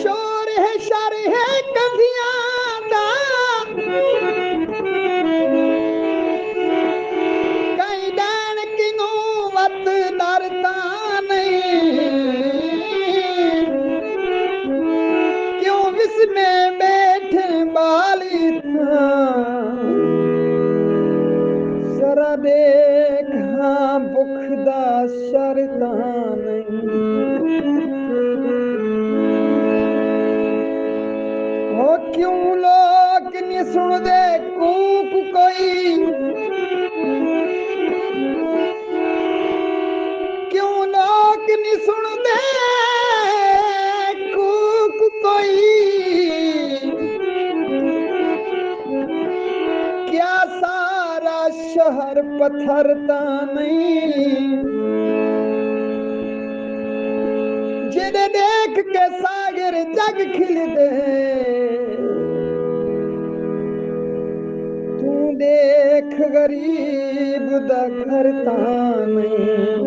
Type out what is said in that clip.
शोर है शर है कंधियां दा कई डैन किनू वत डरता नहीं क्यों विस्में बैठे बाली जरा देखा भुखदा शरता नहीं हो क्यों लोग नहीं सुनदे कूक कोई क्यों लोग नहीं सुनदे कूक कोई क्या सारा शहर पत्थरता नहीं जिन्हें देख के सागर जग खिल दे तू देख गरीब दा घर ता नहीं